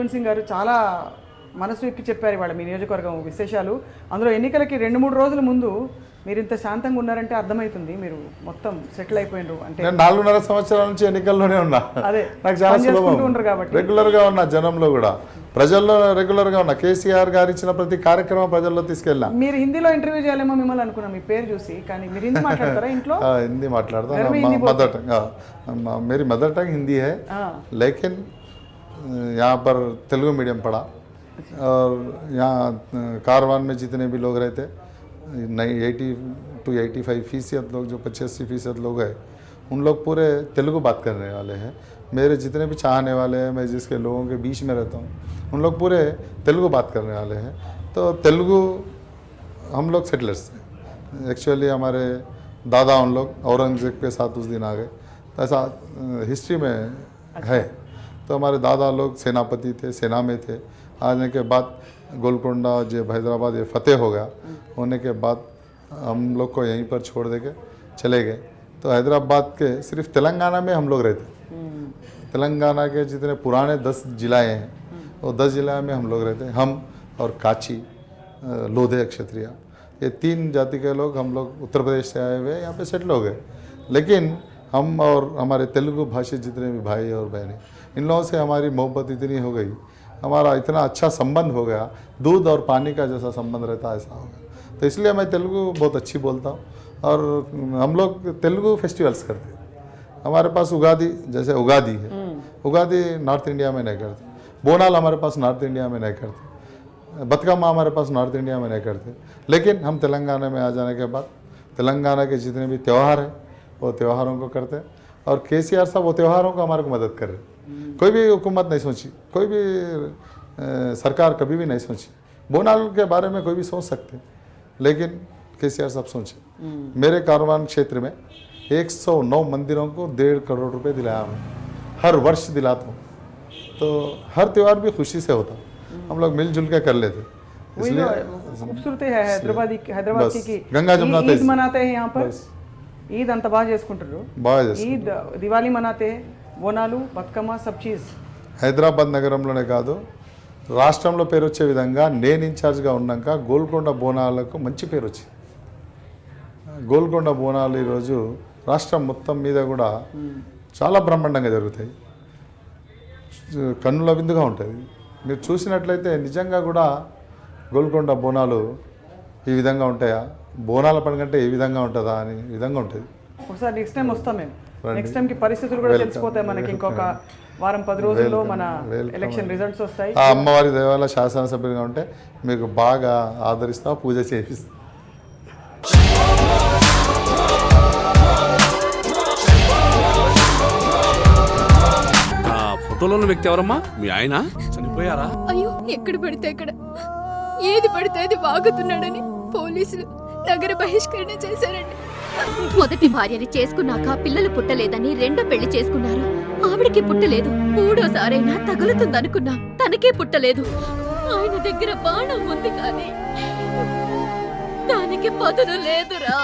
సంజీవన్ సింగ్ గారు చాలా మనసు ఎక్కి చెప్పారు ఇవాళ మీ నియోజకవర్గం విశేషాలు. అందులో ఎన్నికలకి 2-3 రోజుల ముందు మీరు ఇంత శాంతంగా ఉన్నారంటే అర్థమవుతుంది మీరు మొత్తం సెటిల్ అయిపోయినారు. అంటే నేను 4.5 సంవత్సరాల నుంచి ఎన్నికల్లోనే ఉన్నా. అదే నాకు చాలా సులభం. ఉంటారు కాబట్టి రెగ్యులర్గా ఉన్నా, జనంలో కూడా ప్రజల్లో రెగ్యులర్గా ఉన్నా. కేసీఆర్ గారు ఇచ్చిన ప్రతి కార్యక్రమం ప్రజల్లో తీసుకెళ్ళా. మీరు హిందీలో ఇంటర్వ్యూ చేయాలేమో మిమ్మల్ని అనుకున్నా మీ పేరు చూసి, కానీ మీరు హిందీ మాట్లాడతారా ఇంట్లో? हिंदी माట్లాడతా. मदर टंग मेरी मदर टंग हिंदी है, लेकिन यहाँ पर तेलुगु मीडियम पढ़ा और यहाँ कारवान में जितने भी लोग रहते 80 to 85% लोग, जो 85% लोग हैं, उन लोग पूरे तेलुगु बात करने वाले हैं. मेरे जितने भी चाहने वाले हैं, मैं जिसके लोगों के बीच में रहता हूँ, उन लोग पूरे तेलुगु बात करने वाले हैं. तो तेलुगु हम लोग सेटलर्स हैं. एक्चुअली हमारे दादा उन लोग औरंगजेब के साथ उस दिन आ गए, ऐसा हिस्ट्री में है. तो हमारे दादा लोग सेनापति थे, सेना में थे. आने के बाद गोलकोंडा जब हैदराबाद ये फतेह हो गया, होने के बाद हम लोग को यहीं पर छोड़ दे के चले गए. तो हैदराबाद के सिर्फ तेलंगाना में हम लोग रहते. तेलंगाना के जितने पुराने 10 जिलाएँ हैं, वो 10 जिला में हम लोग रहते. हम और काची, लोधे, क्षत्रिय, ये 3 जाति के लोग, हम लोग उत्तर प्रदेश से आए हुए यहाँ पे सेटल हो गए. लेकिन हम और हमारे तेलुगु भाषी जितने भी भाई और बहनें, इन लोगों से हमारी मोहब्बत इतनी हो गई, हमारा इतना अच्छा संबंध हो गया, दूध और पानी का जैसा संबंध रहता है ऐसा हो गया. तो इसलिए मैं तेलुगु बहुत अच्छी बोलता हूँ. और हम लोग तेलुगु फेस्टिवल्स करते हैं. हमारे पास उगादी, जैसे उगादी है, उगादी नॉर्थ इंडिया में नहीं करते. बोनाल हमारे पास नॉर्थ इंडिया में नहीं करते. बतकम्मा हमारे पास नॉर्थ इंडिया में नहीं करते. लेकिन हम तेलंगाना में आ जाने के बाद तेलंगाना के जितने भी त्यौहार हैं, वो त्योहारों को करते हैं. और केसीआर साहब वो त्योहारों को हमारे को मदद कर रहे हैं. कोई भी हुकूमत नहीं सोची, कोई भी सरकार कभी भी नहीं सोची. बोनाल के बारे में कोई भी सोच सकते, लेकिन केसीआर साहब सोचे. मेरे कारवान क्षेत्र में 109 मंदिरों को 1.5 करोड़ रुपए दिलाया मैं, हर वर्ष दिलाता हूँ. तो हर त्यौहार भी खुशी से होता, हम लोग मिलजुल के कर लेते. इसलिए खूबसूरती है हैदराबाद की गंगा जमुना ईद मनाते हैं यहाँ पर. ईद अंत बाగా చేసుకుంటారు. ఈద్, దివాళీ మనాతే, బోనాలు, బతుకమ్మ, సబ్ చీజ్. హైదరాబాద్ నగరంలోనే కాదు, రాష్ట్రంలో పేరు వచ్చే విధంగా నేను ఇన్ఛార్జ్గా ఉన్నాక గోల్కొండ బోనాలకు మంచి పేరు వచ్చింది. గోల్కొండ బోనాలు ఈరోజు రాష్ట్రం మొత్తం మీద కూడా చాలా బ్రహ్మాండంగా జరుగుతాయి. కన్నుల విందుగా ఉంటుంది. మీరు చూసినట్లయితే నిజంగా కూడా గోల్కొండ బోనాలు ఈ విధంగా ఉంటాయా, బోనాల పండుగ అంటే ఏ విధంగా ఉంటుందా అని విధంగా ఉంటుంది. ఒకసారి నెక్స్ట్ టైం వస్తాం మేము. నెక్స్ట్ టైంకి పరిస్థితులు కూడా తెలిసిపోతాయి మనకి. ఇంకొక వారం 10 రోజుల్లో మన ఎలక్షన్ రిజల్ట్స్ వస్తాయి. ఆ అమ్మవారి దేవాలయ శాసనసభ్యులుగా ఉంటే మీకు బాగా ఆదరిస్తా, పూజ చేపిస్తా. ఫోటోలో ఉన్న వ్యక్తి ఎవరమ్మా? మీ ఆయన చనిపోయారా? అయ్యో, ఎక్కడ పడితే అక్కడ, ఏది పడితే అది వాగుతున్నాడని పోలీసులు నగర బహిష్కరణ చేశారండి. మొదటి భార్యని చేసుకున్నాక పిల్లలు పుట్టలేదని రెండో పెళ్లి చేసుకున్నారు. ఆవిడకి పుట్టలేదు. మూడోసారైనా తగులుతుందనుకున్నా, తనకే పుట్టలేదు. ఆయన దగ్గర బాణం ఉంది కానీ దానికి పదును లేదురా.